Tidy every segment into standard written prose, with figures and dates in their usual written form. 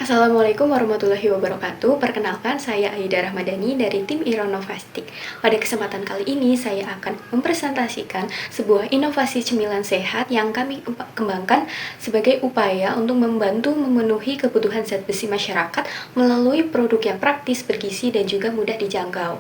Assalamualaikum warahmatullahi wabarakatuh. Perkenalkan, saya Aida Rahmadani dari tim Ironovastik. Pada kesempatan kali ini, saya akan mempresentasikan sebuah inovasi cemilan sehat yang kami kembangkan sebagai upaya untuk membantu memenuhi kebutuhan zat besi masyarakat melalui produk yang praktis, bergizi, dan juga mudah dijangkau.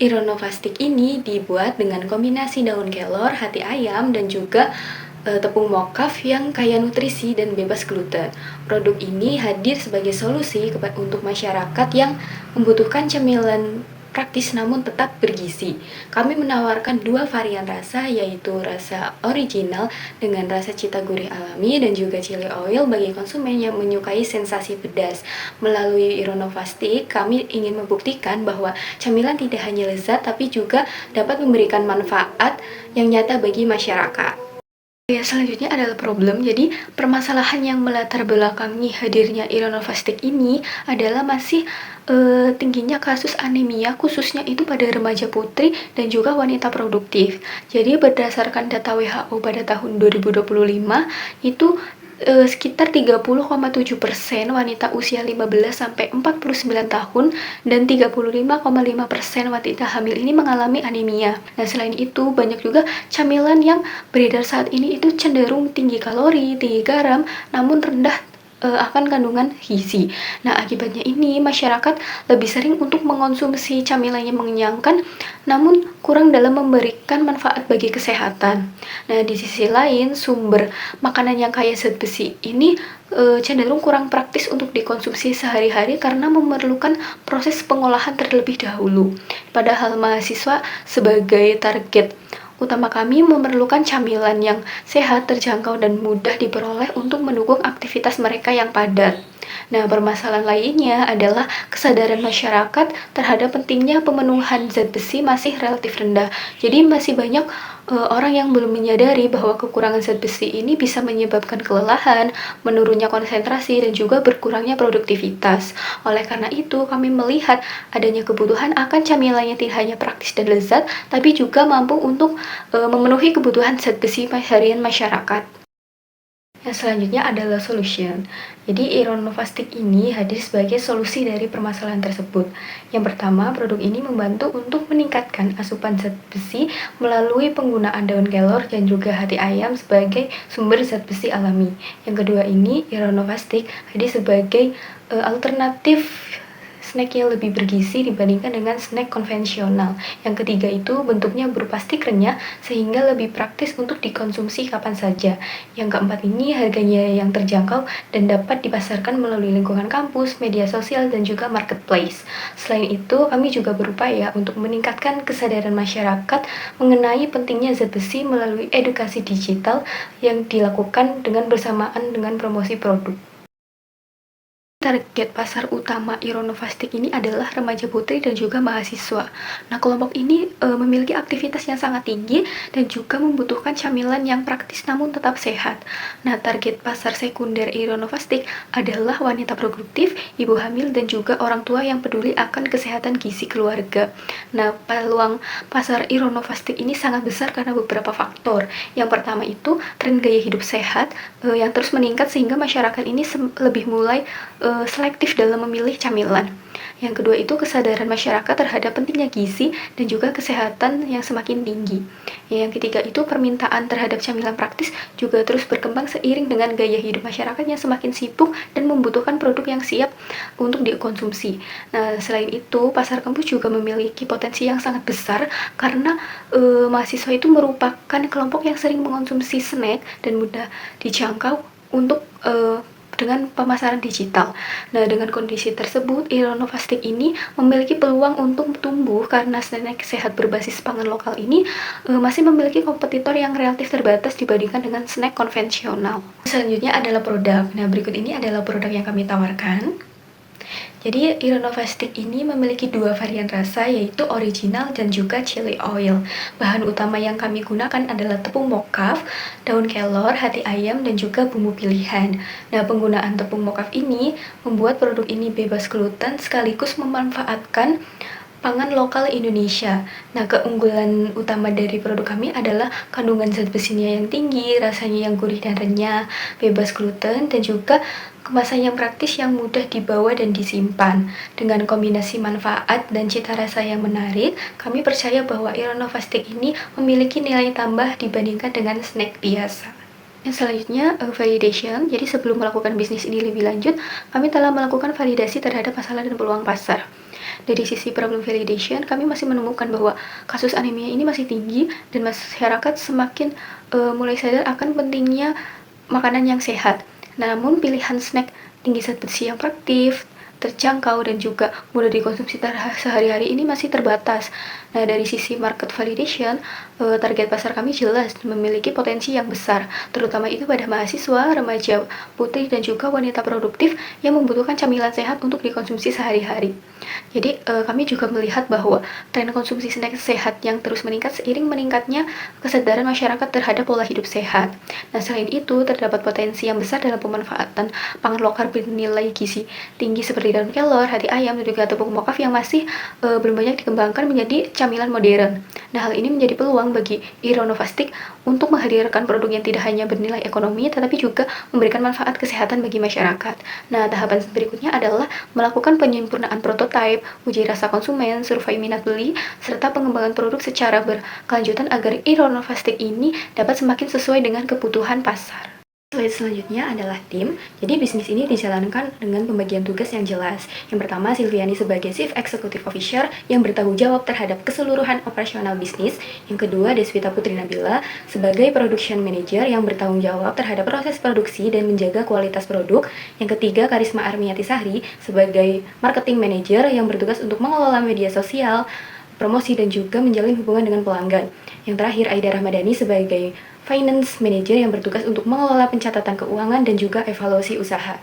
Ironovastik ini dibuat dengan kombinasi daun kelor, hati ayam, dan juga tepung mokaf yang kaya nutrisi dan bebas gluten. Produk ini hadir sebagai solusi untuk masyarakat yang membutuhkan cemilan praktis namun tetap bergizi. Kami menawarkan dua varian rasa, yaitu rasa original dengan rasa cita gurih alami dan juga chili oil bagi konsumen yang menyukai sensasi pedas. Melalui Ironovastik, kami ingin membuktikan bahwa camilan tidak hanya lezat tapi juga dapat memberikan manfaat yang nyata bagi masyarakat. Ya, selanjutnya adalah problem. Jadi, permasalahan yang melatar belakangi hadirnya Ironovastik ini adalah masih tingginya kasus anemia, khususnya itu pada remaja putri dan juga wanita produktif. Jadi, berdasarkan data WHO pada tahun 2025, itu sekitar 30,7% wanita usia 15-49 tahun dan 35,5% wanita hamil ini mengalami anemia. Nah, selain itu banyak juga camilan yang beredar saat ini itu cenderung tinggi kalori, tinggi garam, namun rendah akan kandungan gizi. Nah, akibatnya ini masyarakat lebih sering untuk mengonsumsi camilan yang mengenyangkan namun kurang dalam memberikan manfaat bagi kesehatan. Nah, di sisi lain, sumber makanan yang kaya zat besi ini cenderung kurang praktis untuk dikonsumsi sehari-hari karena memerlukan proses pengolahan terlebih dahulu. Padahal mahasiswa sebagai target utama kami memerlukan camilan yang sehat, terjangkau, dan mudah diperoleh untuk mendukung aktivitas mereka yang padat. Nah, permasalahan lainnya adalah kesadaran masyarakat terhadap pentingnya pemenuhan zat besi masih relatif rendah. Jadi masih banyak orang yang belum menyadari bahwa kekurangan zat besi ini bisa menyebabkan kelelahan, menurunnya konsentrasi, dan juga berkurangnya produktivitas. Oleh karena itu, kami melihat adanya kebutuhan akan camilan yang tidak hanya praktis dan lezat, tapi juga mampu untuk memenuhi kebutuhan zat besi harian masyarakat. Yang selanjutnya adalah solution. Jadi Ironovastik ini hadir sebagai solusi dari permasalahan tersebut. Yang pertama, produk ini membantu untuk meningkatkan asupan zat besi melalui penggunaan daun kelor dan juga hati ayam sebagai sumber zat besi alami. Yang kedua ini, Ironovastik hadir sebagai alternatif snack yang lebih bergizi dibandingkan dengan snack konvensional. Yang ketiga itu bentuknya berupa stik renyah sehingga lebih praktis untuk dikonsumsi kapan saja. Yang keempat ini harganya yang terjangkau dan dapat dipasarkan melalui lingkungan kampus, media sosial, dan juga marketplace. Selain itu, kami juga berupaya untuk meningkatkan kesadaran masyarakat mengenai pentingnya zat besi melalui edukasi digital yang dilakukan dengan bersamaan dengan promosi produk. Target pasar utama Ironovastik ini adalah remaja putri dan juga mahasiswa. Nah, kelompok ini memiliki aktivitas yang sangat tinggi dan juga membutuhkan camilan yang praktis namun tetap sehat. Nah, target pasar sekunder Ironovastik adalah wanita produktif, ibu hamil, dan juga orang tua yang peduli akan kesehatan gizi keluarga. Nah, peluang pasar Ironovastik ini sangat besar karena beberapa faktor. Yang pertama itu tren gaya hidup sehat yang terus meningkat sehingga masyarakat ini lebih mulai selektif dalam memilih camilan. Yang kedua itu kesadaran masyarakat terhadap pentingnya gizi dan juga kesehatan yang semakin tinggi. Yang ketiga itu permintaan terhadap camilan praktis juga terus berkembang seiring dengan gaya hidup masyarakat yang semakin sibuk dan membutuhkan produk yang siap untuk dikonsumsi. Nah, selain itu pasar kampus juga memiliki potensi yang sangat besar karena mahasiswa itu merupakan kelompok yang sering mengonsumsi snack dan mudah dijangkau untuk dengan pemasaran digital. Nah, dengan kondisi tersebut, Ironovastik ini memiliki peluang untuk tumbuh karena snack sehat berbasis pangan lokal ini masih memiliki kompetitor yang relatif terbatas dibandingkan dengan snack konvensional. Selanjutnya adalah produk. Nah, berikut ini adalah produk yang kami tawarkan. Jadi Ironovastik ini memiliki dua varian rasa, yaitu original dan juga chili oil. Bahan utama yang kami gunakan adalah tepung mokaf, daun kelor, hati ayam, dan juga bumbu pilihan. Nah, penggunaan tepung mokaf ini membuat produk ini bebas gluten sekaligus memanfaatkan pangan lokal Indonesia. Nah, keunggulan utama dari produk kami adalah kandungan zat besinya yang tinggi, rasanya yang gurih dan renyah, bebas gluten, dan juga Kemasan yang praktis yang mudah dibawa dan disimpan. Dengan kombinasi manfaat dan cita rasa yang menarik, kami percaya bahwa Ironovastik ini memiliki nilai tambah dibandingkan dengan snack biasa. Yang selanjutnya, validation. Jadi sebelum melakukan bisnis ini lebih lanjut, kami telah melakukan validasi terhadap masalah dan peluang pasar. Dari sisi problem validation, kami masih menemukan bahwa kasus anemia ini masih tinggi dan masyarakat semakin mulai sadar akan pentingnya makanan yang sehat. Namun pilihan snack tinggi zat besi yang praktis, terjangkau dan juga mudah dikonsumsi sehari-hari ini masih terbatas. Nah, dari sisi market validation, target pasar kami jelas memiliki potensi yang besar, terutama itu pada mahasiswa, remaja, putri dan juga wanita produktif yang membutuhkan camilan sehat untuk dikonsumsi sehari-hari. Jadi, kami juga melihat bahwa tren konsumsi snack sehat yang terus meningkat seiring meningkatnya kesadaran masyarakat terhadap pola hidup sehat. Nah, selain itu, terdapat potensi yang besar dalam pemanfaatan pangan lokal bernilai gizi tinggi seperti daun kelor, hati ayam, dan juga tepung mokaf yang masih belum banyak dikembangkan menjadi camilan modern. Nah, hal ini menjadi peluang bagi Ironovastik untuk menghadirkan produk yang tidak hanya bernilai ekonomi, tetapi juga memberikan manfaat kesehatan bagi masyarakat. Nah, tahapan berikutnya adalah melakukan penyempurnaan prototipe, uji rasa konsumen, survei minat beli, serta pengembangan produk secara berkelanjutan agar Ironovastik ini dapat semakin sesuai dengan kebutuhan pasar. Slide selanjutnya adalah tim. Jadi bisnis ini dijalankan dengan pembagian tugas yang jelas. Yang pertama, Silviani sebagai Chief Executive Officer yang bertanggung jawab terhadap keseluruhan operasional bisnis. Yang kedua, Deswita Putri Nabila sebagai Production Manager yang bertanggung jawab terhadap proses produksi dan menjaga kualitas produk. Yang ketiga, Karisma Armiati Sahri sebagai Marketing Manager yang bertugas untuk mengelola media sosial, promosi dan juga menjalin hubungan dengan pelanggan. Yang terakhir, Aida Rahmadani sebagai Finance Manager yang bertugas untuk mengelola pencatatan keuangan dan juga evaluasi usaha.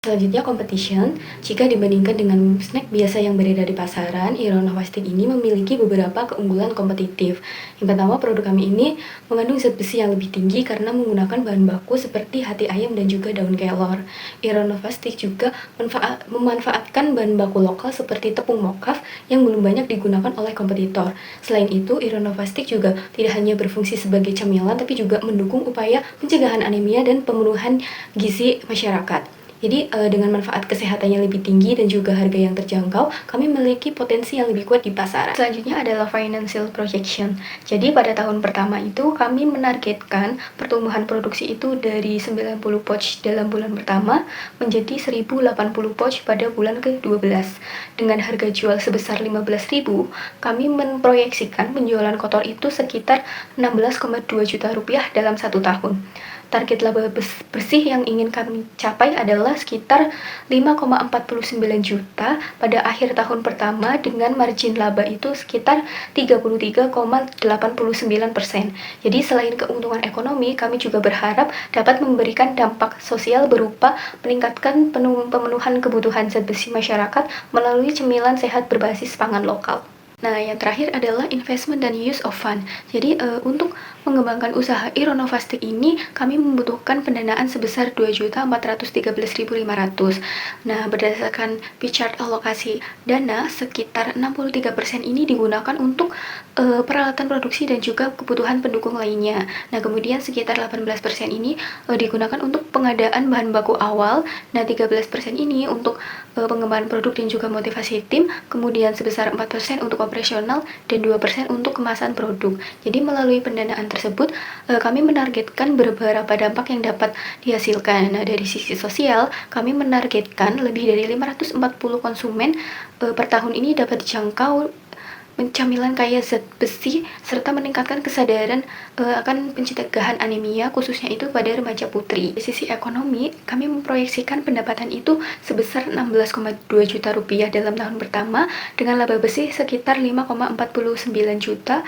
Selanjutnya, competition. Jika dibandingkan dengan snack biasa yang beredar di pasaran, Ironovastik ini memiliki beberapa keunggulan kompetitif. Yang pertama, produk kami ini mengandung zat besi yang lebih tinggi karena menggunakan bahan baku seperti hati ayam dan juga daun kelor. Ironovastik juga memanfaatkan bahan baku lokal seperti tepung mokaf yang belum banyak digunakan oleh kompetitor. Selain itu, Ironovastik juga tidak hanya berfungsi sebagai camilan, tapi juga mendukung upaya pencegahan anemia dan pemenuhan gizi masyarakat. Jadi dengan manfaat kesehatannya lebih tinggi dan juga harga yang terjangkau, kami memiliki potensi yang lebih kuat di pasaran. Selanjutnya adalah financial projection. Jadi pada tahun pertama itu kami menargetkan pertumbuhan produksi itu dari 90 pouch dalam bulan pertama menjadi 1080 pouch pada bulan ke-12. Dengan harga jual sebesar 15.000, kami memproyeksikan penjualan kotor itu sekitar 16,2 juta rupiah dalam 1 tahun. Target laba bersih yang ingin kami capai adalah sekitar 5,49 juta pada akhir tahun pertama dengan margin laba itu sekitar 33,89%. Jadi selain keuntungan ekonomi, kami juga berharap dapat memberikan dampak sosial berupa meningkatkan pemenuhan kebutuhan zat besi masyarakat melalui cemilan sehat berbasis pangan lokal. Nah, yang terakhir adalah investment dan use of fund. Jadi, untuk mengembangkan usaha Ironovastik ini, kami membutuhkan pendanaan sebesar 2.413.500. Nah, berdasarkan pie chart alokasi dana, sekitar 63% ini digunakan untuk peralatan produksi dan juga kebutuhan pendukung lainnya. Nah, kemudian sekitar 18% ini digunakan untuk pengadaan bahan baku awal. Nah, 13% ini untuk pengembangan produk dan juga motivasi tim. Kemudian sebesar 4% untuk operasional dan 2% untuk kemasan produk. Jadi melalui pendanaan tersebut, kami menargetkan beberapa dampak yang dapat dihasilkan. Nah, dari sisi sosial, kami menargetkan lebih dari 540 konsumen per tahun ini dapat dijangkau camilan kaya zat besi serta meningkatkan kesadaran akan pencegahan anemia khususnya itu pada remaja putri. Di sisi ekonomi, kami memproyeksikan pendapatan itu sebesar 16,2 juta rupiah dalam tahun pertama dengan laba bersih sekitar 5,49 juta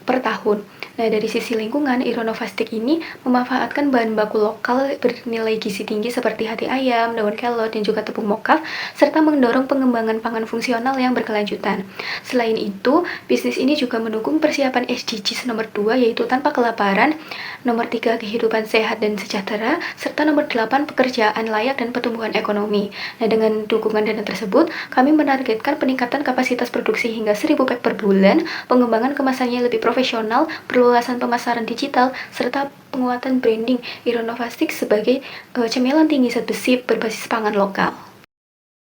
per tahun. Nah, dari sisi lingkungan, Ironovastik ini memanfaatkan bahan baku lokal bernilai gizi tinggi seperti hati ayam, daun kelor, dan juga tepung mokaf, serta mendorong pengembangan pangan fungsional yang berkelanjutan. Selain itu, bisnis ini juga mendukung persiapan SDGs nomor 2 yaitu tanpa kelaparan, nomor 3 kehidupan sehat dan sejahtera, serta nomor 8 pekerjaan layak dan pertumbuhan ekonomi. Nah, dengan dukungan dana tersebut, kami menargetkan peningkatan kapasitas produksi hingga 1000 pack per bulan, pengembangan kemasannya lebih profesional, profesional, perluasan pemasaran digital, serta penguatan branding Ironovastik sebagai cemilan tinggi zat besi berbasis pangan lokal.